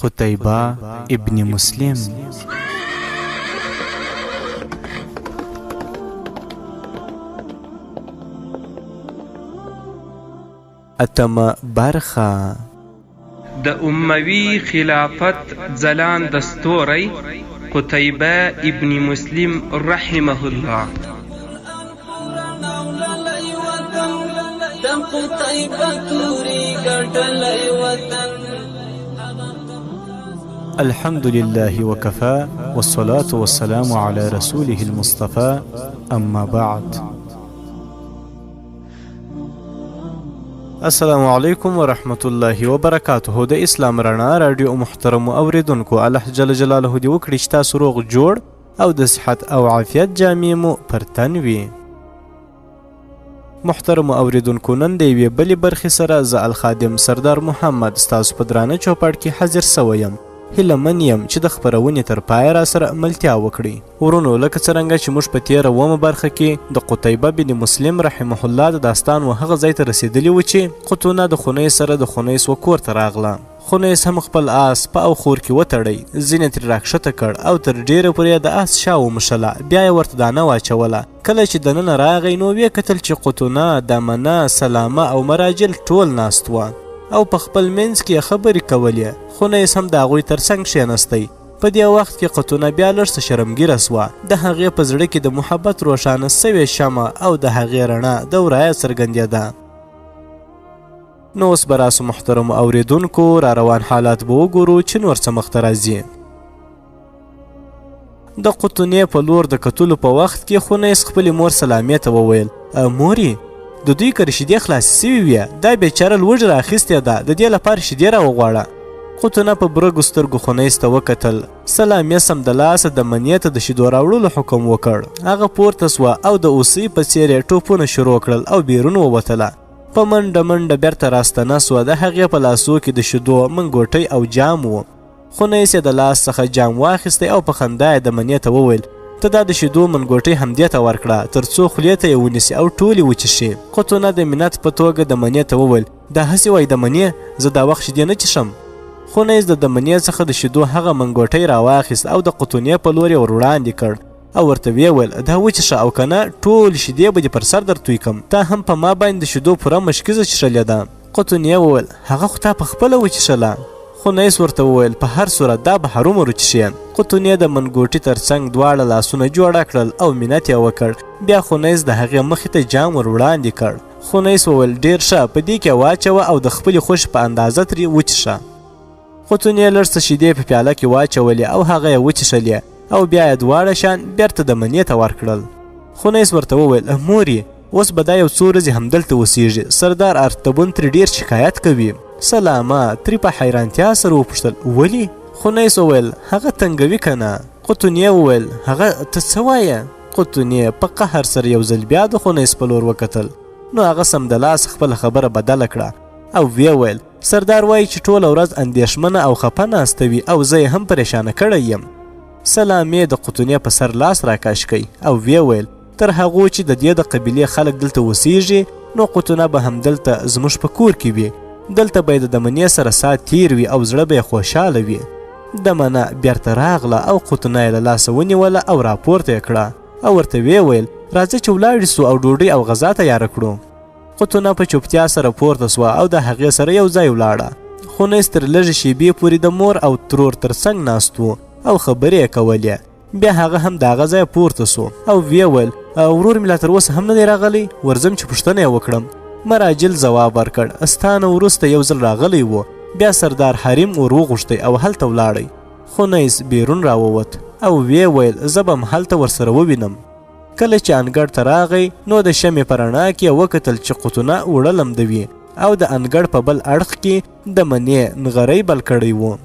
قتيبة ابن مسلم. اتم برخه د اموي خلافت ځلان دستوري قتيبة ابن مسلم رحمه الله. الحمد لله وكفى والصلاة والسلام على رسوله المصطفى، أما بعد. السلام علیکم ورحمت الله وبرکاته. د اسلام رڼا رادیو محترم اوریدونکو، الله جل جلاله دې وکړي چې تاسو روغ جوړ او د صحت او عافیت جامې مو پر تن وي. محترم اوریدونکو، نن د یوې بلې برخې سره زه الخادم سردار محمد ستاسو په درانه چوپړ کې حاضر سوی یم. هیله من یم چې د خپرونې تر پایه را سره ملتیا وکړي. ورونو، لکه څرنګه چې موږ په تېره اومه برخه کې د قتيبة بن مسلم رحمه الله د داستان و هغه ځای ته رسېدلي وو چې قطونه د خنیس سره د خنیس و کور ته راغله. خنیس هم خپل آس په او خور کې وتړی، ځینې ترې راکښته کړ او تر ډېره پورې د آس شا وموښله، بیا یې ورته دانه واچوله. کله چې دننه راغی نو ویې کتل چې قطونه، دمنه، سلامه او مراجل ټول ناست وه او په خپل منځ کې خبرې کولې. خنیس هم د هغوی تر څنګ کښېنستی. په دې وخت کې قطونه بیا لږ څه شرمګیره سوه. د هغې په زړه کې د محبت روښانه سوې شمع او د هغې رڼا د ورایه څرګندېده. نو اوس به راسو محترمو اوریدونکو، را روان حالات به وګورو چې نور څه مخته راځي. د قطونې په لور د کتلو په وخت کې خنیس خپلې مور سلامې ته وویل: مورې، د دوی که شیدې خلاصې سوي وي، دا بیچاره لوږه رااخیستې ده، د دې لپاره شیدې راوغواړه. قطونه په برګو سترګو خنیس ته وکتل. سلامې سمدلاسه د منې ته د شیدو راوړلو حکم وکړ. هغه پورته سوه او د اوسۍ په څېر یې ټوپونه شروع کړل او بیرون ووتله. په منډه منډه بیرته راستنه سوه. د هغې په لاسو کې د شیدو منګوټۍ او جام و. خنیس یې د لاس څخه جام واخیستی او په خندا یې د منې ته وویل: ته دا د شیدو منګوټۍ همدې ته ورکړه تر څو خولې ته یې ونیسي او ټولې وچښي. قطونه د منت په توګه د منې ته وویل: دا هسې وایي د منې، زه دا وخت شیدې نه چښم. خنیس د منې څخه د شیدو هغه منګوټۍ راواخیست او د قطونې په لور یې ور وړاندې کړ او ورته ویې ویل: دا وچښه او که نه ټول شیدې به دې پر سر در توی کړم. تا هم په ما باندې د شیدو پوره مشکیزه چښلې ده. قطونې وویل: هغه خو تا په خپله وچښله. خنیس ورته وویل: په هر صورت دا به هرومرو چښې. قطونې د منګوټي تر څنګ دواړه لاسونه جوړه کړل او منت یې وکړ. بیا خنیس د هغې مخې ته جام ور وړاندې کړ. خنیس وویل: ډېر ښه، په دې کې واچوه او د خپلې خوښې په اندازه ترې وچښه. قطونې لږ څه شیدې په پیاله کې واچولې او هغه یې وچښلې او بیا یې دواړه شیان بیرته د منې ته ورکړل. خنیس ورته وویل: مورې، اوس به دا یو څو ورځې همدلته اوسېږي. سردار ارتبون ترې ډېر شکایت کوي. سلامه ترې په حیرانتیا سره وپوښتل: ولې؟ خنیس وویل: هغه تنګوي که نه؟ قطونې وویل: هغه ته څه وایه؟ قطونې په قهر سره یو ځل بیا د خنیس په لور وکتل. نو هغه سمدلاس خپله خبره بدله کړه او ویې ویل: سردار وایي چې ټوله ورځ اندېښمنه او خفه ناسته وي او زه یې هم پریشانه کړی یم. سلامې د قطونې په سر لاس راکش کړ او ویې ویل: تر هغو چې د دې د قبیلې خلک دلته اوسېږي نو قطونه به همدلته زموږ په کور کې وي. دلته به یې د منې سره ساعت تیر وي او زړه به یې خوشحاله وي. دمنه بیرته راغله او قطونه یې له لاسه ونیوله او راپورته یې کړه او ورته ویې ویل: راځه چې ولاړې سو او ډوډۍ او غذا تیاره کړو. قطونه په چوپتیا سره پورته سوه او د هغې سره یو ځای ولاړه. خنیس تر لږې شیبې پورې د مور او ترور تر څنګ ناست و او خبرې یې کولې. بیا هغه هم د هغه ځایه پورته سو او ویې ویل: ورور مې لا تر اوسه هم نه دی راغلی، ورځم چې پوښتنه یې وکړم. مراجل ځواب ورکړ: ستا نه وروسته یو ځل راغلی و. بیا سردار حریم ور وغوښتی او هلته ولاړی. خنیس بیرون راووت او ویې ویل: زه به م هلته ورسره ووینم. کله چې انګړ ته راغی نو د شمعې په رڼا کې یې وکتل چې قطونه اوړه لمدوي او د انګړ په بل اړخ کې د منې نغری بل کړی و.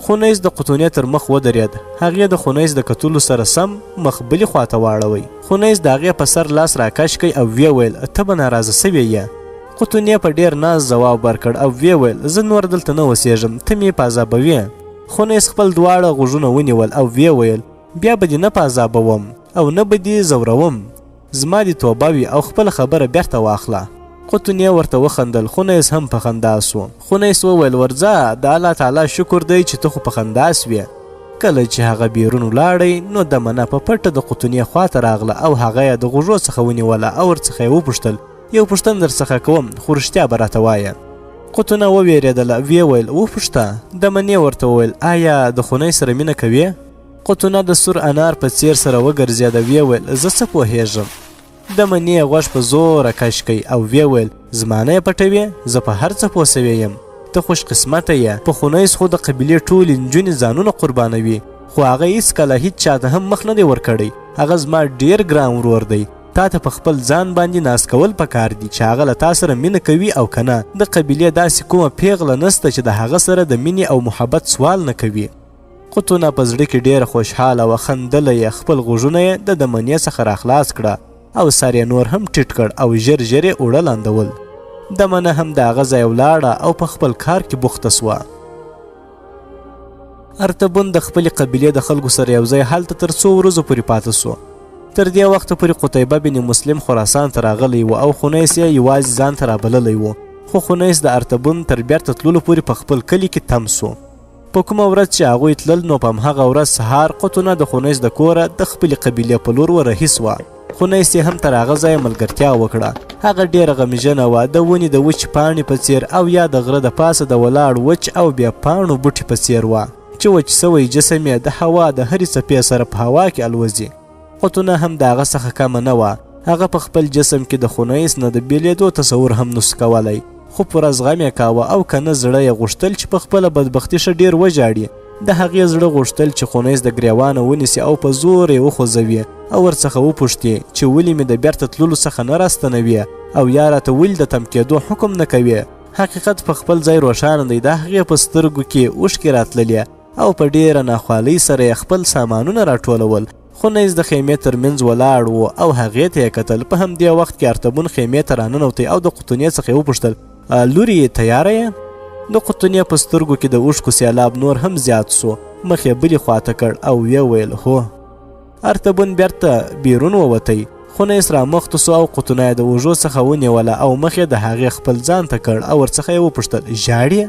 خنیس د قطونې تر مخ ودرېد. هغې د خنیس د کتلو سره سم مخ بلې خواته واړوی. خنیس د هغې په سر لاس راکش کړ او ویې ویل: ته به ناراضه سوې یې. قطونې په ډېر ناز ځواب ورکړ او ویې ویل: زه نور دلته نه اوسېږم، ته مې په عذابوې. خنیس خپل دواړه غوږونه ونیول او ویې ویل: بیا به دې نه په عذابوم او نه به دې ځوروم. زما دې توبه وي او خپله خبره بیرته واخله. قطنیه ورته وخندل. خونیس هم په خندا سو. خونیس وویل ورځه د الله تعالی شکر دی چې ته خو په خندا سوې. کله چې هغه بیرون ولاړی نو دمنه په پټه د قطنیه خواته راغله او هغه یې د غوږو څخه ونیوله او ورڅخه یې وپوښتل یو پوښتنه درڅخه کوم خو رښتیا به راته وایه. قطنه وویرېدله. ویې ویل وپوښته. دمنې ورته وویل آیا د خونۍ سره مینه کوې؟ قطنه د سور انار په څیر سره وګرځېده. ویې ویل زه څه پوهېږم. دمنې غوږ په زوره کش کوي او ویې ویل زما نه یې پټوې؟ زه په هر څه پوه سوی یم. ته خوش قسمته یې. په خونیس خو د قبیلې ټولې نجونې ځانونه قربانوي خو هغه هېڅکله هېڅ چاته هم مخ نه دی ورکړی. هغه زما ډېر ګران ورور دی. تا ته په خپل ځان باندې ناز کول پکار دي چې هغه له تا سره مینه کوي او که نه د قبیلې داسې کومه پیغله نسته چې د هغه سره د مینې او محبت سوال نه کوي. قطنه په زړه کې ډېره خوشحاله وه. خندله یې. خپل غوږونه یې د دمنې څخه راخلاص کړه او سر یې نور هم ټیټ کړ او ژر ژر یې اوړه لاندول. دمنه هم د هغه ځای ولاړه او په خپل کار کې بوخته سوه. ارتبون د خپلې قبیلې د خلکو سره یو ځای هلته تر څو ورځو پورې پاته سو. تر دې وخته پورې قتیبه بن مسلم خراسان ته راغلی و او خونیس یې یوازې ځان ته رابللی و. خو خونیس د ارتبون تر بیرته تللو پورې په خپل کلي کې تم سو. په کومه ورځ چې هغوی تلل نو په همهغه ورځ سهار قطنه د خونیس د کوره د خپلې قبیلې په لور ورهي سوه. خونیس یې هم تر هغه ځایه ملګرتیا وکړه. هغه ډېره غمژنه وه د ونې د وچ پاڼې په څیر او یا د غره د پاسه د ولاړ وچ او بیا پاڼو بوټي په څیر وه چې وچ سوی جسم یې د هوا د هرې څپې سره په هوا کې الوځي. قطنه هم د هغه څخه کمه نه وه. هغه په خپل جسم کې د خونیس نه د بېلېدو تصور هم نسو کولی خو پوره زغم یې کاوه او که نه زړه یې غوښتل چې په خپله بدبختي ښه ډېر وژاړي. د هغې زړه غوښتل چې خونیس د ګریوانه ونیسي او په زور یې وخوځوي او ورڅخه وپوښتي چې ولې مې د بیرته تللو څخه نه راستنوي او یا راته ولې د تم کېدو حکم نه کوي. حقیقت په خپل ځای روښانه دی. د هغې په سترګو کې اوښکې راتللې او په ډېره ناخوالۍ سره یې خپل سامانونه راټولول. خونیس د خیمې تر منځ ولاړ و او هغې ته یې کتل. په همدې وخت کې ارتبون خیمې ته راننوتی او د قطنیې څخه یې وپوښتل لورې تیاره یې؟ د قطنیې په سترګو کې د اوښکو سیلاب نور هم زیات سو. مخ یې بلې خواته کړ او ویې ویل هو. ارتبون بیرته بیرون ووتی. خونیس رامخته سو او قطنه د اوږو څخه ونیوله او مخ یې د هغې خپل ځان ته کړ او ورڅخه یې وپوښتل ژاړې؟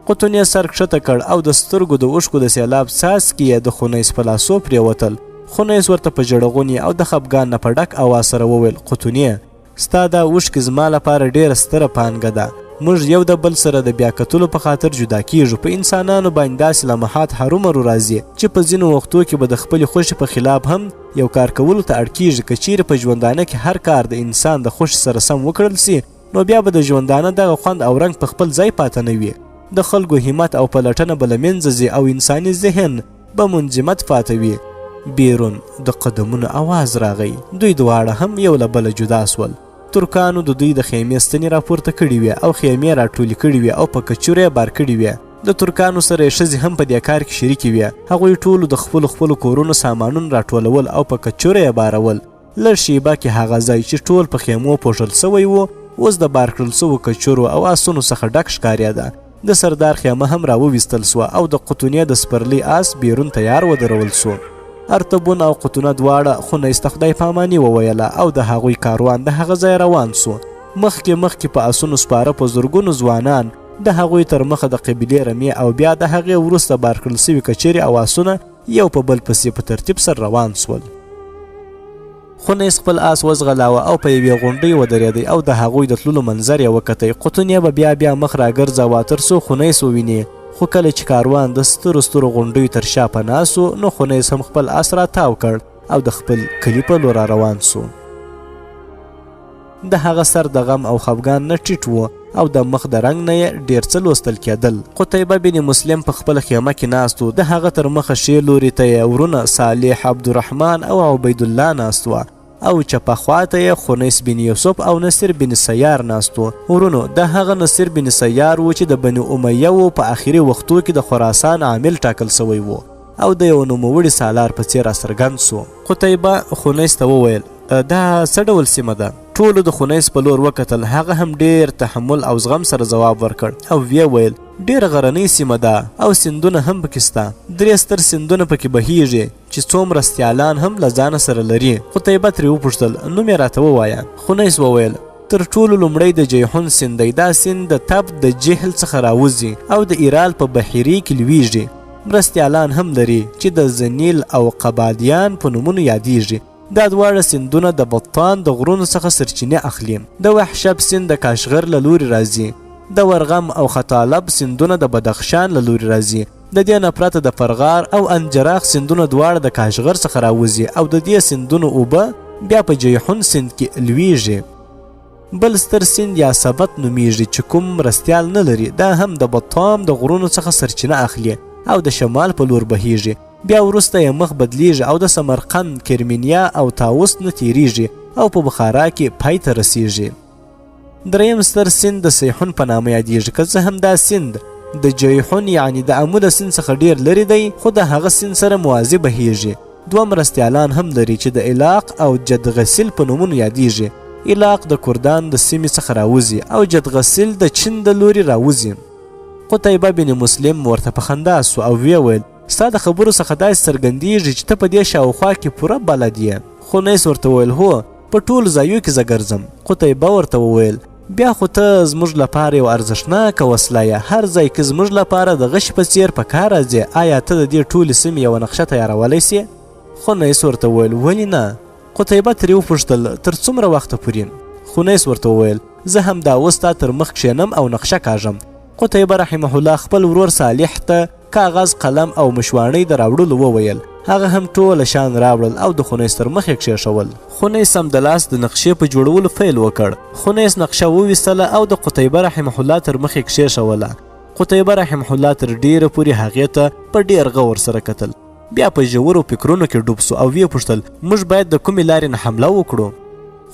قطنې سر کښته کړ او د سترګو د اوښکو د سیلاب څاڅکي یې د خونیس په لاسو پرېوتل. خونیس ورته په ژړغوني او د خفګان نه په ډک اواز سره وویل قطنې ستا دا اوښکې زما لپاره ډېره ستره پانګه ده. موږ یو د بل سره د بیا کتلو په خاطر جدا کیږو. په انسانانو باندې داسې لمحات هرومرو راځي چې په ځینو وختو کې به د خپلې خوښې په خلاف هم یو کار کولو ته اړ کیږي. که چیرې په ژوندانه کې هر کار د انسان د خوښې سره سم وکړل سي نو بیا به د ژوندانه دغه خوند او رنګ په خپل ځای پاته نه وي. د خلکو همت او پلټنه به له منځه ځي او انساني ذهن به منجمد پاته وي. بیرون د قدمونو اواز راغی. دوی دواړه هم یو له بله جدا سول. ترکانو د دوی د خیمې ستنې راپورته کړې وې او خیمې راټولې کړې وې او په کچورو یې بار کړې وې. د ترکانو سره یې ښځې هم په دې کار کې شریکې وې. هغوی ټولو د خپلو کورونو سامانونه راټولول او په کچورو یې بارول. لږ شیبه کې هغه ځای چې ټول په خیمو پوښل سوی و اوس د بار کړل سوو کچورو او آسونو څخه ډک ښکارېده. د سردار خیمه هم راوویستل سوه او د قطنې د سپرلي آس بیرون تیار ودرول سو. ارتبون او قطنه دواړه خونیس ته خدای پاماني وویله او د هغوی کاروان د هغه ځای روان سو. مخکې په آسونو سپاره په زرګونو ځوانان د هغوی تر مخه د قبیلې رمې او بیا د هغې وروسته بار کړل سوي کچرې او آسونه یو په بل پسې په ترتیب سره روان سول. خونیس خپل آس وځغلاوه او په یوې غونډۍ ودرېدی او د هغوی د تللو منظر یې وکتی. قطنې به بیا مخ راګرځاوه تر څو خونیس وویني. خو کله چې کاروان د سترو غونډیو تر شا پناه سو نو خونیس هم خپل آس راتاو کړ او د خپل کلي په لور روان سو. د هغه سر د غم او خفګان نه ټیټ و او د مخ د رنګ نه یې ډېر څه لوستل کېدل. قتیبه بن مسلم په خپله خیمه کې ناست و. د هغه تر مخه ښې لوري ته یې ورونه صالح، عبدالرحمن او عبیدالله ناست وه او چپه خواته یې خونیس بن یوسف او نصیر بن سیار ناست و. ورونو د هغه نصیر بن سیار و چې د بني امیه و په آخري وختو کې د خراسان عامل ټاکل سوی و او د یو نوموړي سالار په څېر راڅرګند سو. قتیبه خونیس ته وویل دا څه ډول سیمه ده؟ ټولو د خونیس په لور وکتل. هغه هم ډېر تحمل او زغم سره ځواب ورکړ او ویې ویل ډېره غرنۍ سیمه ده او سیندونه هم پکې سته. 3 ستر سیندونه پکې بهیږي چې څو مرستیالان هم له ځانه سره لري. قتیبه ترې وپوښتل نوم یې راته ووایه. خونیس وویل تر ټولو لومړی د جیحون سیند دی. دا سیند د تب د جهل څخه راوځي او د ایرال په بحیرې کې لویږي. مرستیالان هم لري چې د زنیل او قبادیان په نومونو یادیږي. دا دواړه سیندونه د بطان د غرونو څخه سرچینه اخلي. د وحشب سیند د کاشغر له لوري راځي. د ورغم او خطالب سیندونه د بدخشان له لوري راځي. د دې نه پرته د فرغار او انجراخ سیندونه دواړه د کاشغر څخه راوځي او د دې سیندونو اوبه بیا په جیحون سیند کې لویږي. بل ستر سیند یا سبت نومیږي چې کوم مرستیال نه لري. دا هم د بطام د غرونو څخه سرچینه اخلي او د شمال په لور بهیږي. بیا وروسته یې مخ بدلیږي او د سمرقند، کرمینیا او تاوس نه تیریږي او په بخارا کې پای ته رسیږي. دریم ستر سیند د سیحون په نامه یادیږي، که څه هم دا سیند د جیحون یعنی د عمود سیند څخه ډیر لري دی، خو د هغه سیند سره موازی بهیږي. دوه مرستیالان هم لري چې د علاق او جدغسیل په نومونو یادیږي. علاق د کردان د سیمې څخه راوځي او جدغسیل د چین د لوري راوځي. قتیبه بن مسلم ورته په خندا سو او ویې ویل ستا د خبرو څخه داسې څرګندیږي چې ته په دې شاوخوا کې پوره بلد یې. خنیس ورته وویل هو، په ټولو ځایو کې زه ګرځم. قتیبه ورته وویل بیا خو ته زموږ لپاره یو ارزښتناکه وسله یې. هر ځای کې زموږ لپاره د غش په څیر په کار راځې. آیا ته د دې ټولې سیمې یوه نقشه تیارولی سې؟ خنیس ورته وویل ولې نه؟ قتیبه ترې وپوښتل تر څومره وخته پورې؟ خنیس ورته وویل زه هم دا اوس تا تر مخ کښېنم او نقشه کاږم. قتیبه رحمه الله خپل ورور صالح ته کاغذ، قلم او مشواڼۍ د راوړلو وویل. هغه هم ټوله شان راوړل او د خنیس تر مخ یې کښېښول. خنیس سمدلاس د نقشې په جوړولو پیل وکړ. خنیس نقشه وویستله او د قتیبه رحمه الله تر مخ یې کښېښوله. قتیبه رحمه الله تر ډیره پورې هغې ته په ډیر غور سره کتل. بیا په ژورو فکرونو کې ډوب سو او ویې پوښتل موږ باید د کومې لارې نه حمله وکړو؟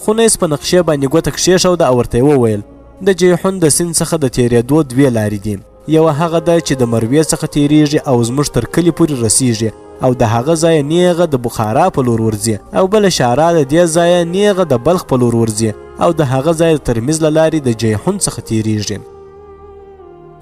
خنیس په نقشې باندې ګوته کښېښوده او ورته یې وویل د جیحون د سیند څخه د تیرېدو دوې لارې دي. یوه هغه ده چې د مروې څخه تیریږي او زموږ تر کلي پورې رسیږي او د هغه ځایه نیغه د بخارا په لور ورځي، او بله شعره د دې ځایه نیغه د بلخ په لور ورځي او د هغه ځایه د ترمیز له لارې د جیحون څخه تیریږي.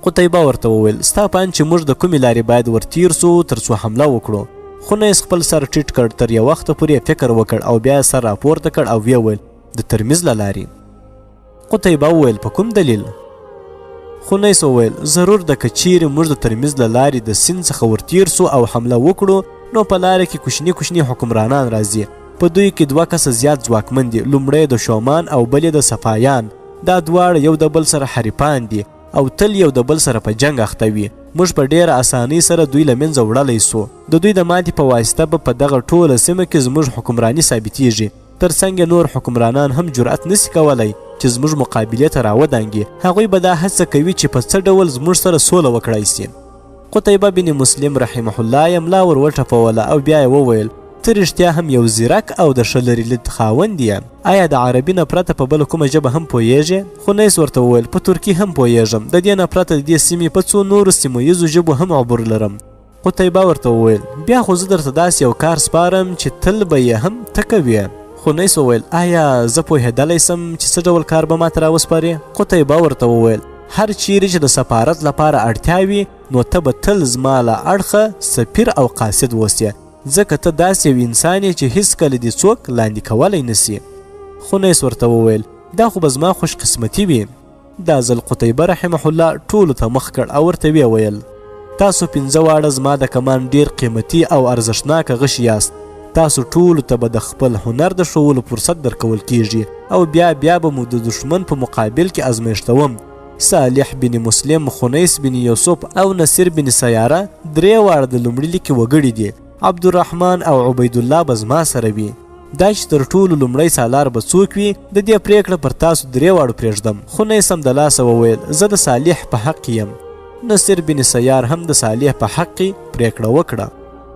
قتیبه ورته وویل ستا په اند چې موږ د کومې لارې باید ورتیر سو تر څو حمله وکړو؟ خنیس خپل سر ټیټ کړ، تر یو وخته پورې فکر وکړ او بیا یې سر راپورته کړ او ویې ویل د ترمیز له لارې. قتیبه وویل په کوم دلیل؟ خنیس وویل ضرور ده که چیرې موږ د ترمیز له لارې د سیند څخه ورتیر سو او حمله وکړو نو په لاره کې کوچني کوچني حکمرانان راځي. په دوی کې دوه کسه زیات ځواکمن دي. لومړی د شومان او بل د صفایان. دا دواړه یو د بل سره حریفان دي او تل یو د بل سره په جنگ اخته وي. موږ په ډیره اسانۍ سره دوی له منځه وړلی سو. د دوی د ماتې په واسطه به په دغه ټوله سیمه کې زموږ حکمراني ثابتیږي. ترڅنګ نور حکمرانان هم جرأت نسی کولی چې زموږ مقابلې ته راودانګي. هغوی به دا هڅه کوي چې په څه ډول زموږ سره سوله وکړای سي. قتیبه بن مسلم رحمه الله یې ملا ور وټپوله او بیا یې وویل ته رښتیا هم یو زیرک او د ښه لرې لید خاوند یې. آیا د عربي نه پرته په بله کومه ژبه هم پوهیږې؟ خنیس ورته وویل په ترکي هم پوهیږم. د دې نه پرته د دې سیمې په څو نورو سیمه ییزو ژبو هم عبور لرم. قتیبه ورته وویل بیا خو زه درته داسې یو کار سپارم چې تل به یې هم ته کوې. خنیس وویل آیا زه پوهېدلی سم چې څه ډول کار به ماته راوسپارې؟ قتیبه ورته وویل هر چیرې چې د سفارت لپاره اړتیا وي نو ته به تل زما له اړخه سفیر او قاصد اوسې، ځکه ته داسې یو انسان یې چې هیڅکله دې څوک لاندې کولی نسي. خنیس ورته وویل دا خو به زما خوش قسمتي وي. دا ځل قتیبه رحمه الله ټولو ته مخ کړ او ورته ویې ویل تاسو 5 واړه زما د کمان ډیر قیمتي او ارزښتناکه غشي یاست. تاسو ټولو ته به د خپل هنر د ښوولو فرصت درکول کیږي او بیا به مو د دشمن په مقابل کې ازمیښتوم. صالح بن مسلم، خنیس بن یوسف او نصیر بن سیاره 3 واړه د لومړي لیکې وګړي دي. عبدالرحمن او عبیدالله به زما سره وي. دا چې تر ټولو لومړی سالار به څوک وي د دې پریکړه پر تاسو 3 واړو پرېږدم. خنیس هم د لاسه وویل زه د صالح په حق یم. نصیر بن سیار هم د صالح په حق پریکړه وکړه.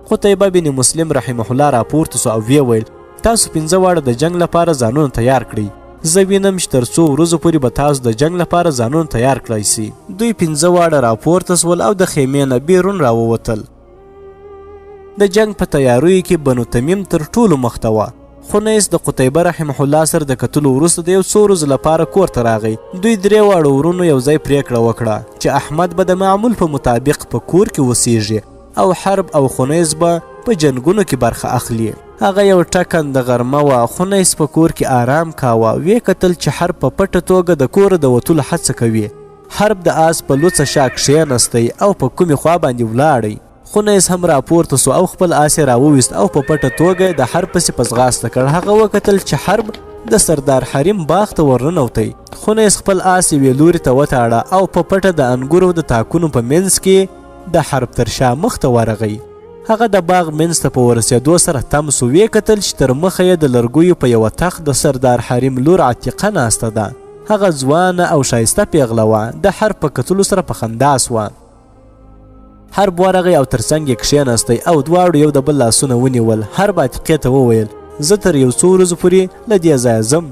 قتیبه بن مسلم رحمه الله راپورته سو او ویې ویل تاسو 5 واړه د جنگ لپاره ځانونه تیار کړئ. زه وینم چې تر څو ورځو پورې به تاسو د جنگ لپاره ځانونه تیار کړئ سي. دوی 5 واړه راپورته سول او د خیمې نه بیرون راووتل. د جنگ په تیاریو کې بنو تمیم تر ټولو مخته وه. خنیس د قتیبه رحمه الله سره د کتلو وروسته د یو څو ورځو لپاره کور ته راغی. دوی 3 واړو ورونو یو ځای پریکړه وکړه چې احمد به د معمول په مطابق په کور کې اوسیږي او حرب او خنیس به په جنګونو کې برخه اخلي. هغه یو ټکنده غرمه وه. خونیس په کور کې آرام کاوه. ویې کتل چې حرب په پټه توګه د کوره د وتلو هڅه کوي. حرب د آس په لوڅه شا کښېنستی او په کومې خوا باندې ولاړی. خونیس هم راپورته سو او خپل آس یې راوویست او په پټه توګه د حرب پسې په ځغاسته کړ. هغه وکتل چې حرب د سردار حریم باغ ته ورننوتی. خونیس خپل آس یوې لوري ته وتاړه او په پټه د انګورو د تاکونو په منځ کې د حرب تر شا مخ ته ورغی. هغه د باغ منځ ته په ورسېدو سره تم سو. ویې کتل چې تر مخه یې د لرګیو په یوه تخت د سردار حریم لور عتیقه ناسته ده. هغه ځوانه او ښایسته پیغله وه. د حرب په کتلو سره په خندا سوه. حرب ورغی او تر څنګ یې کښېنستی او دواړو یو د بل لاسونه ونیول. حرب عتیقې ته وویل زه تر یو څو ورځو پورې له دې ځایه ځم.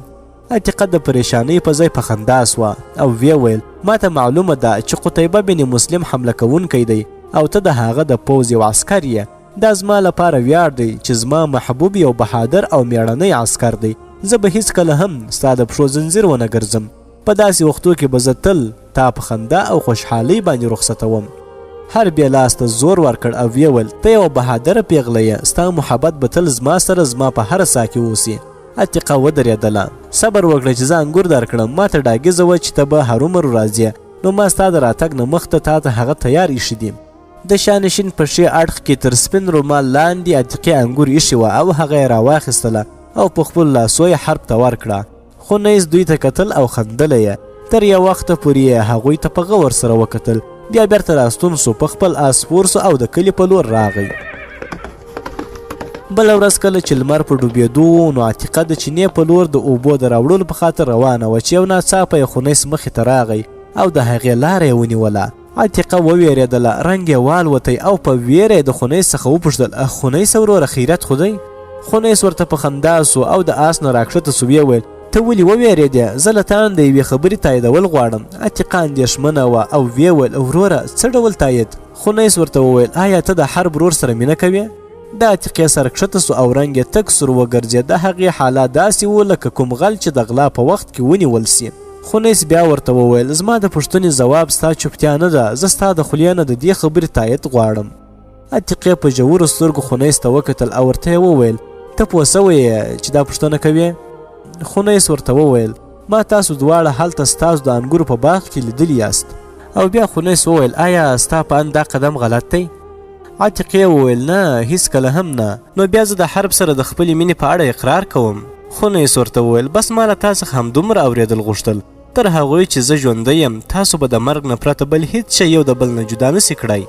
عتیقه د پریشانۍ په ځای په خندا سوه او ویې ویل ما ته معلومه ده چې قتیبه بن مسلم حمله کوونکی دی او ته د هغه د پوځ یو عسکر یې. دا زما لپاره ویاړ دی چې زما محبوب یو بهادر او میړنی عسکر دی. زه به هیڅکله هم ستا د پښو زنځیر ونه ګرځم. په داسې وختو کې به زه تل تا په خندا او خوشحالۍ باندې رخصتوم. هر بیا لاس ته زور ورکړ او ویې ویل ته یوه بهادره پیغله یې. ستا محبت به تل زما سره زما په هره ساه کې اوسي. عتیقه ودرېدله. صبر وکړه چې زه انګور درکړم. ما ته ډاګیزه وه چې ته به هرومرو راځې نو ما ستا د راتګ نه مخته تا ته هغه تیار ایښي دي. د شانشین په ښي اړخ کې تر سپین رومال لاندې عتیقې انګور ایښې وه او هغه یې راواخیستله او په خپلو لاسو یې حرب ته ورکړه. خونیس دوی ته کتل او خندله یې. تر یو وخته پورې یې هغوی ته په غور سره وکتل. بیا بیرته راستون سو. په خپل آس سپور سو او د کلي په لور راغی. بله ورځ کله چې لمر په ډوبېدو و نو عتیقه د چینې په لور د اوبو د راوړلو په خاطر روانه وه چې یو ناڅاپه یې خونیس مخې ته راغی او د هغې لاره یې ونیوله. عتیقه وویرېدله. رنګ یې والوتی او په ویره یې د خونیس څخه وپوښتل خونیس وروره خیرت خو دی؟ خونیس ورته په خندا سو او د آس نه راکښته سو. ویې ویل ته ولې وویرېدې؟ زه له تا نه د یوې خبرې تاییدول غواړم. عتیقه اندېښمنه وه او ویې ویل وروره څه ډول تایید؟ خونیس ورته وویل آیا ته د حرب ورور سره مینه کوې؟ د عتیقې سر کښته سو او رنګ یې تک سور وګرځېد. د هغې حالات داسې وو لکه کوم غل چې د غلا په وخت کې ونیول سي. خونیس بیا ورته وویل زما د پوښتنې ځواب ستا چوپتیا نه ده. زه ستا د خولې نه د دې خبرې تایید غواړم. عتیقې په ژورو سترګو خونیس ته وکتل او ورته یې وویل ته پوه سوی یې چې دا پوښتنه کوې؟ خونیس ورته وویل ما تاسو دواړه هلته ستاسو د انګورو په باغ کې لیدلي یاست. او بیا خونیس وویل آیا ستا په اند دا قدم غلط دی؟ عتیقې وویل نه هیڅکله هم نه. نو بیا زه د حرب سره د خپلې مینې په اړه اقرار کوم. خونیس ورته وویل بس ما له تا څخه همدومره اورېدل غوښتل. تر هغوی چې زه ژوندی یم تاسو به د مرګ نه پرته بل هیڅ شی یو د بل نه جدا نسي کړی.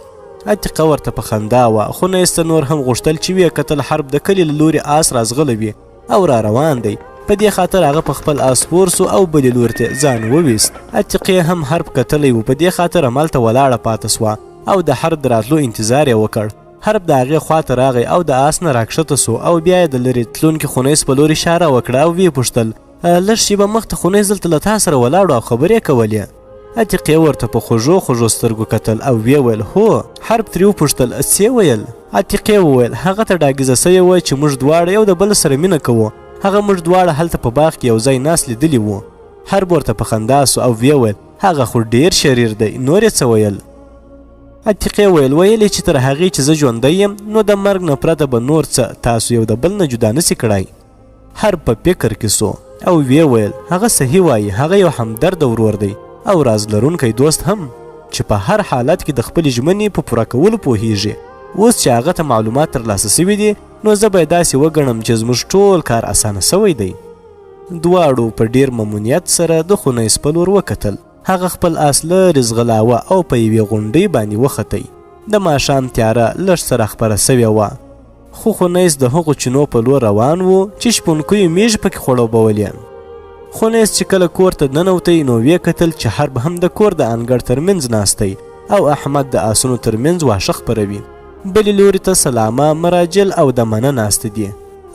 عتیقه ورته په خندا وه. خونیس ته نور هم غوښتل چې ویې کتل حرب د کلي له لورې آس رازغلی وي او را روان دی. په دې خاطر هغه په خپل آس سپور سو او بلې لوري ته ځان وویست. عتیقې هم حرب کتلی و. په دې خاطر همالته ولاړه پاته سوه او د حرب د راتلو انتظار یې وکړ. حرب د هغې خواته راغی او د آس نه راکښته سو او بیا یې د لرې تلونکي خونیس په لور اشاره وکړه او ویې پوښتل لږ شیبه مخته خونیس دلته له تا سره ولاړو او خبرې کولې. عتیقې ورته په خوږو خوږو سترګو کتل او ویې ویل هو. حرب ترې وپوښتل څه ویل؟ عتیقې وویل هغه ته ډاګیزه سوې وه چې موږ دواړه یو د بل سره مینه کوو. هغه موږ دواړه هلته په باغ کې یو ځای ناست لیدلي وو. حرب ورته په خندا سو او ویې ویل هغه خو ډېر شریر دی. نور یې څه ویل؟ عتیقې ویل ویلې چې تر هغې چې زه ژوندی یم نو د مرګ نه پرته به نور څه تاسو یو د بل نه جدا نسي کړی. حرب په فکر کې سو او ویې ویل هغه صحیح وایي. هغه یو همدرده ورور دی او راز لرونکی دوست هم چې په هر حالت کې د خپلې ژمنې په پوره کولو پوهیږي. اوس چې هغه ته معلومات ترلاسه سوي دي نو زه به یې داسې وګڼم چې زموږ ټول کار اسانه سوی دی. دواړو په ډېر ممنونیت سره د خونیس په لور وکتل. هغه خپل آس لرې ځغلاوه او په یوې غونډۍ باندې وختی. د ماښام تیاره لږ سره خپره سوې وه خو خونیس د هغو چینو په لور روان و چې شپونکیو میږې پکې خړوبولې. خونیس چې کله کور ته ننوتی نو ویې کتل چې حرب هم د کور د انګړ ترمنځ ناستی او احمد د آسونو ترمنځ واښه خپروي. بلې لوري ته سلامه، مراجل او دمنه ناست دي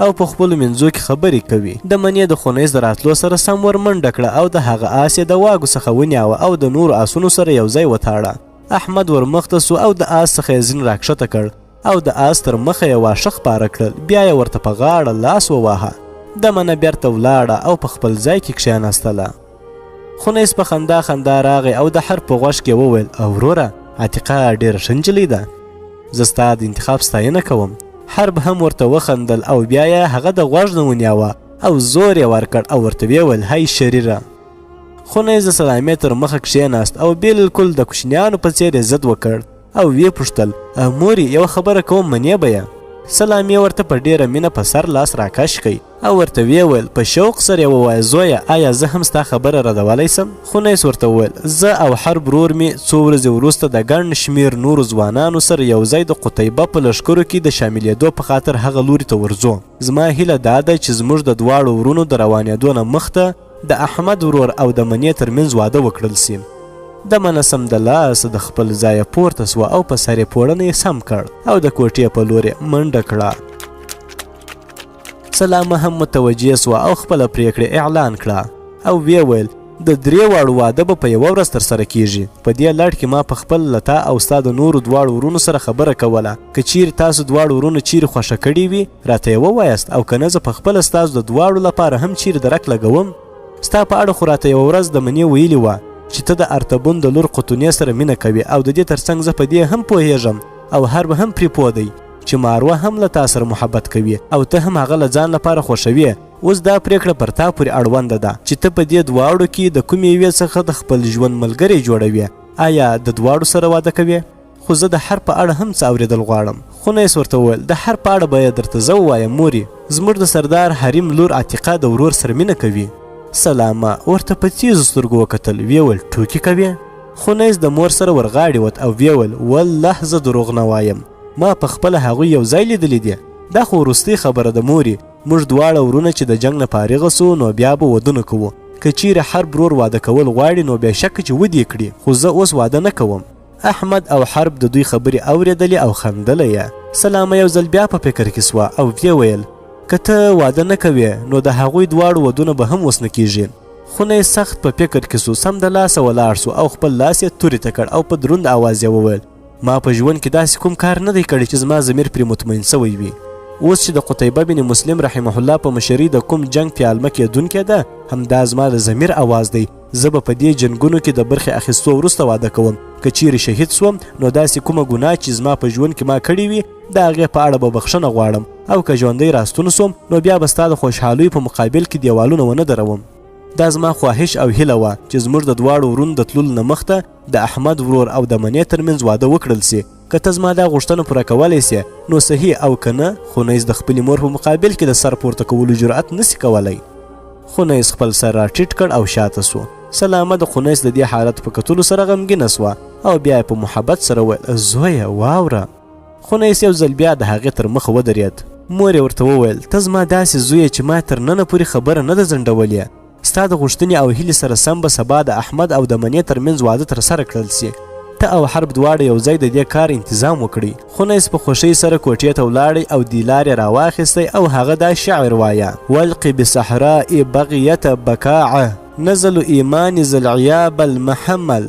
او په خپلو منځو کې خبرې کوي. دمنې د خونیس د راتلو سره سم ور منډه کړه او د هغه آس یې د واګو څخه ونیاوه او د نورو آسونو سره یو ځای وتاړه. احمد ور مخته سو او د آس څخه یې ځین راکښته کړ او د آس تر مخه یې واښه خپاره کړل. بیا یې ورته په غاړه لاس وواهه. دمنه بیرته ولاړه او په خپل ځای کې کښېناستله. خونیس په خندا خندا راغی او د حرب په غوږ کې وویل: وروره، عتیقه ډېره ښه نجلۍ ده. زه ستا د انتخاب ستاینه کوم. حرب هم ورته وخندل او بیا یې هغه د غوږ نه ونیاوه او زور یې ورکړ او ورته ویې ویل هی شریره. خونیز د سلامې تر مخه کښېناست او بالکل د کوچنیانو په څېر یې ضد وکړ او ویې پوښتل مورې یوه خبره کوم منې به یې؟ سلامې ورته په ډېره مینه په سر لاس راکش کړ او ورته ویې ویل په شوق سره یې ووایه زویه آیا زه هم ستا خبره ردولی سم؟ خونیس ورته وویل زه او حرب ورور مې څو ورځې وروسته د ګڼ شمېر نورو ځوانانو سره یو ځای د قتیبه په لښکرو کې د شاملېدو په خاطر هغه لوري ته ورځو. زما هیله دا ده چې زموږ د دواړو ورونو د روانېدو نه مخته د احمد ورور او د منې ترمنځ واده وکړل سي. د منه سمدلاسه د خپل ځایه پورته سوه او په سر یې پوړنه یې سم کړ او د کوټې په لور یې منډه کړه. سلامه هم متوجه سوه او خپله پریکړه اعلان کړه او ویې ویل د 3 واړو واده به په یوه ورځ ترسره کیږي. په دې لړ کې ما په خپل له تا او ستا د نورو دواړو ورونو سره خبره کوله. که چیرې تاسو دواړو ورونو چیرې خوښه کړې وي راته یې ووایاست او که نه زه په خپله ستاسو د دواړو لپاره هم چیرې درک لګوم. ستا په اړه خو راته یوه ورځ د منې ویلي وه چې ته د ارتبون د لور قطونې سره مینه کوي او د دې ترڅنګ زه په دې هم پوهیږم او حرب هم پرې پوه دی چې ماروه هم له تا سره محبت کوي او ته هم هغه له ځان لپاره خوښوي. اوس دا پریکړه پر تا پورې اړونده ده چې ته په دې دواړو کې د کومې یوې څخه د خپل ژوند ملګری جوړوي. آیا د دواړو سره واده کوي؟ خو زه د حرب په اړه هم څه اورېدل غواړم. خونیس ورته وویل د حرب په اړه به یې درته زه ووایم مورې. زموږ د سردار حریم لور عتیقه د ورور سره مینه کوي. سلامه ورته په تیزو سترګو وکتل ویې ویل ټوکې کوې؟ خونیس د مور سره ورغاړې وت او ویې ویل والله زه دروغ نه وایم ما په خپله هغوی یو ځای لیدلی دي. دا خو وروستۍ خبره ده مورې. موږ دواړه ورونه چې د جنګ نه فارغه سو نو بیا به ودونه کوو. که چیرې حرب ورور واده کول غواړي نو بیا شکه چې ودې کړي خو زه اوس واده نه کوم. احمد او حرب د دوی خبرې اورېدلې او خندله یې. سلامه یو ځل بیا په فکر کې سوه او ویې ویل که ته واده نه کوې نو د هغوی دواړو ودونه به هم اوس نه کیږي. خونه سخت په فکر کې سو سمدلاسه ولاړ سو او خپل لاس یې تورې ته کړ او په دروند آواز یې وویل ما په ژوند کې داسې کوم کار نه دی کړی چې زما ضمیر پرې مطمئن سوی وي. اوس چې د قتیبه بن مسلم رحمه الله په مشرۍ د کوم جنگ پیالمه کېدونکې ده همدا زما د ضمیر آواز دی. زه به په دې جنګونو کې د برخې اخیستو وروسته واده کوم. که چیرې شهید سوم نو داسې کومه ګناه چې زما په ژوند کې ما کړې وي د هغې په اړه به بخښنه غواړم او که ژوندی راستون سوم نو بیا به ستا د خوشحالۍ په مقابل کې دیوالونه ونه دروم. دا زما خواهش او هیله وه چې زموږ د دواړو ورونو د تللو نه مخته د احمد ورور او د منې ترمنځ واده وکړل سي. که ته زما دا غوښتنه پوره کولی سې نو صحیح او که نه خونیس د خپلې مور په مقابل کې د سر پورته کولو جرأت نسي کولی. خونیس خپل سر راټیټ کړ او شاته سو. سلامه د خونیس د دې حالت په کتلو سره غمګینه سوه او بیا یې په محبت سره وویل زویه واوره. خونیس یو ځل بیا د هغې تر مخه ودرېد. مور یې ورته وویل ته زما داسې زویه چې ما تر ننه پورې خبره نه ده ځنډولې. ستا د غوښتنې او هیلې سره سم به سبا د احمد او د منې ترمنځ واده ترسره کړل سي. ته او حرب دواړه یو ځای د دې کار انتظام وکړي. خونیس په خوښۍ سره کوټې ته ولاړی او دیلار یې راواخیستی او هغه دا شعر وایه والقي بصحراء بغیة بکاعه نزل ایمان ذلعیاب المحمل.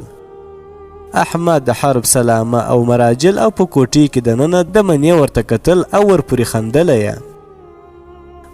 احمد حرب سلامه او مراجل او په کوټې کې دننه د منې ورته کتل او ورپورې خندله یې.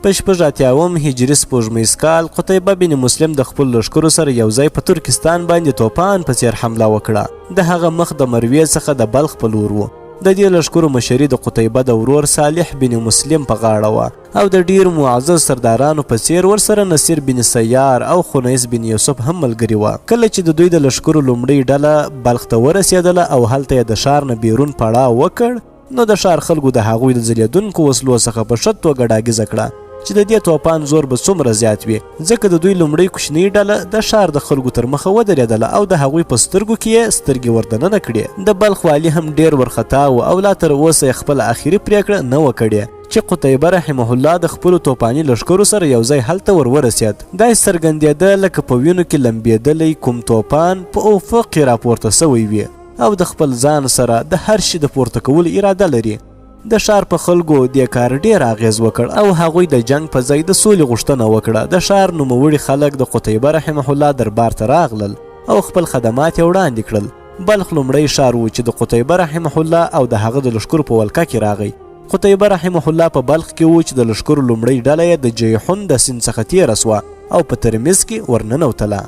په 86 هجري سپوږمیز کال قتیبه بن مسلم د خپل لښکرو سره یو ځای په ترکستان باندې توپان په څېر حمله وکړه. د هغه مخ د مروې څخه د بلخ په لور و. د دې لښکرو مشري د قتیبه د ورور صالح بن مسلم په غاړه وه او د ډیر معزز سردارانو په څېر ورسره نصیر بن سیار او خنیس بن یوسف هم ملګري وه. کله چې د دوی د لښکرو لومړۍ ډله بلخ ته ورسېدله او هلته یې د ښار نه بیرون پړاو وکړ نو د ښار خلکو د هغوی د ځلېدونکو وسلو څخه په ښه توګه ډاګیزه کړه چې د دې توپان زور به څومره زیات وي ځکه د دوی لومړۍ کوچنۍ ډله د ښار د خلکو تر مخه ودرېدله او د هغوی په سترګو کې یې سترګې وردننه کړې. د بلخ والي هم ډېر ورخطا و او لا تر اوسه یې خپله اخري پرېکړه نه وه کړې چې قتیبه رحمه الله د خپلو توپاني لښکرو سره یو ځای هلته ورورسېد. دا یې څرګندېده لکه په وینو کې لمبېدلی کوم توپان په افق کې راپورته سوی وي او د خپل ځان سره د هر شي د پورته کولو اراده لري. د ښار په خلکو دې کار ډېر اغېز وکړ او هغوی د جنگ په ځای د سولې غوښتنه وکړه. د ښار نوموړي خلک د قتیبه رحمه الله دربار ته راغلل او خپل خدمات یې وړاندې کړل. بلخ لومړی ښار و چې د قتیبه رحمه الله او د هغه د لښکرو په ولکه کې راغی. قتیبه رحمه الله په بلخ کې و چې د لښکرو لومړۍ ډله یې د جیحون د سیند څخه تېره سوه او په ترمیز کې ورننوتله.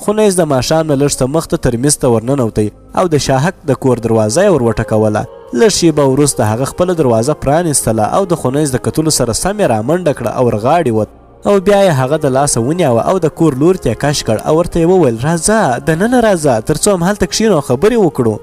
خنیس د ماښام نه لږ څه مخته ترمیز ته ورننوتی او د شاهک د کور دروازه یې ور وټکوله لږ شیبه وروسته هغه خپله دروازه پرانیستله او د خونیز د کتلو سره سم یې رامنډه کړه او ورغاړې ووت او بیا یې هغه د لاسه ونیوه او د کور لور ته یې کش کړ او ورته یې وویل راځه دننه راځه تر څو همهلته کښېنو او خبرې وکړو.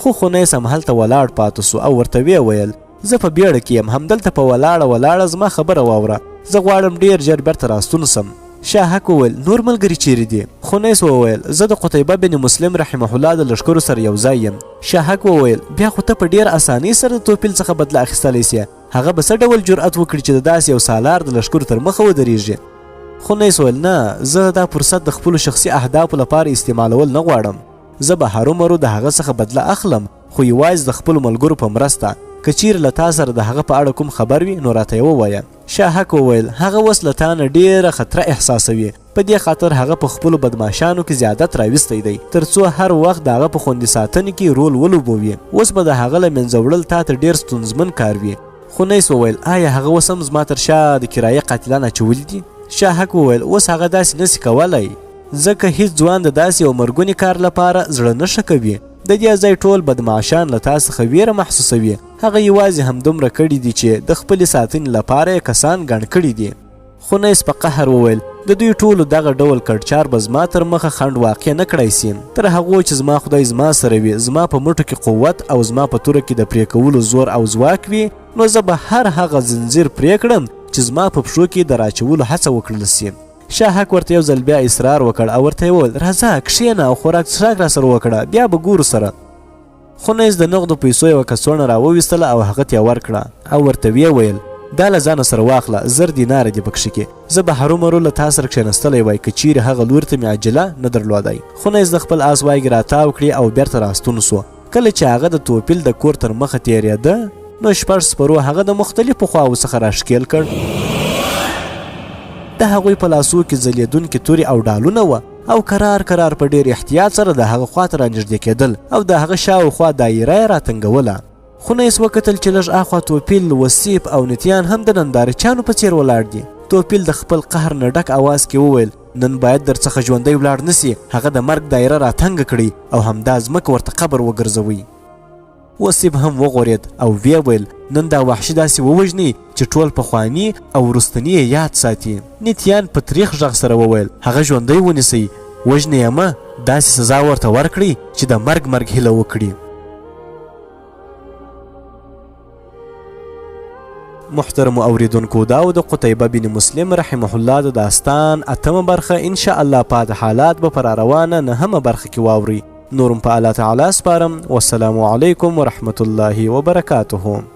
خو خونیس همهلته ولاړ پاته سو او ورته ویې ویل زه په بیړه کې یم، همدلته په ولاړه زما خبره واوره، زه غواړم ډېر ژر بیرته راستون سم. شاهک وویل نور ملګري چیرې دي؟ خونیس وویل زه د قتیبه بن مسلم رحمه الله د لښکرو سره یو ځای یم. شاهک وویل بیا خو ته په ډېر اسانۍ سره د توپیل څخه بدله اخیستلی سې، هغه به څه ډول جرأت وکړي چې د داسې یو سالار د لښکرو تر مخه ودرېږي؟ خونیس وویل نه، زه دا فرصت د خپلو شخصي اهدافو لپاره استعمالول نه غواړم، زه به هرومرو د هغه څخه بدله اخلم، خو یوازې د خپلو ملګرو په مرسته. که چیرې له تا سره د هغه په اړه کوم خبر وي نو راته یې ووایه. شاهک وویل هغه اوس له تا نه ډېره خطره احساسوي، په دې خاطر هغه په خپلو بدماشانو کې زیادت راویستی دی تر څو هر وخت د هغه په خوندي ساتنې کې رول ولوبوي. اوس به د هغه له منځه وړل تا ته ډېر ستونزمن کار وي. خونیس وویل آیا هغه اوس هم زما تر شا د کرایه قاتلان اچولي دي؟ شاهک وویل اوس هغه داسې نسي کولی، ځکه هیڅ ځوان د داسې یو مرګوني کار لپاره زړه نه ښه کوي. د دې ځای ټول بدمعاشان له تا څخه ویره محسوسوي، هغه یوازې همدومره کړي دي چې د خپلې ساتنې لپاره یې کسان ګڼ کړي دي. خونیس په قهر وویل د دوی ټولو دغه ډول کړچار به زما تر مخه خنډ واقع نه کړی سي، تر هغو چې زما خدای زما سره وي، زما په مټو کې قوت او زما په توره کې د پرې کولو زور او ځواک وي، نو زه به هر هغه زنځیر پرې کړم چې زما په پښو کې د راچولو هڅه وکړل سي. شاهک ورته یو ځل بیا اصرار وکړ او ورته یې وویل راځه کښېنه او خوراک څښاک راسره وکړه، بیا به ګورو سره. خونیس د نغدو پیسو یوه کڅوړه راوویستله او هغه ته یې ورکړه او ورته ویې ویل دا له ځانه سره واخله، 1000 دیناره دې پکښې کې، زه به هرومرو له تا سره کښېنستلی وای که چیرې هغه لوري ته مې عجله نه درلودی. خونیس د خپل آس وایګې راتاو کړې او بیرته راستون سو. کله چې هغه د توپیل د کور تر مخه تېرېده نو 6 سپرو هغه د مختلفو خواو څخه راښکېل کړ. د هغوی په لاسو کې ځلېدونکي تورې او ډالونه وه او کرار په ډېر احتیاط سره د هغه خواته رانږدې کېدل او د هغه شاوخوا دایره یې راتنګوله. خونیس وکتل چې لږ اخوا توپیل، وسیب او نتیان هم د نندارچیانو په څېر ولاړ دي. توپیل د خپل قهر نه ډک اواز کې وویل نن باید در څخه ژوندی ولاړ نسي، هغه د مرګ دایره راتنګه کړي او همدا ځمکه ورته قبر وګرځوئ. وسیب هم وغورېد او ویې ویل نن دا وحشي داسې ووژنئ چې ټول پخواني او وروستني یې یاد ساتي. نتیان په تریخ غږ سره وویل هغه ژوندی ونیسئ، وژنئ یې مه، داسې سزا ورته ورکړئ چې د مرګ هیله وکړي. محترمو اوریدونکو دا و د قتیبه بن مسلم رحمه الله د داستان 8مه برخه. ان شاء الله پاتې حالات به پر روانه 9مه برخه کې واورئ. نورم په الله تعالی سپارم. والسلام علیکم ورحمة الله وبرکاته.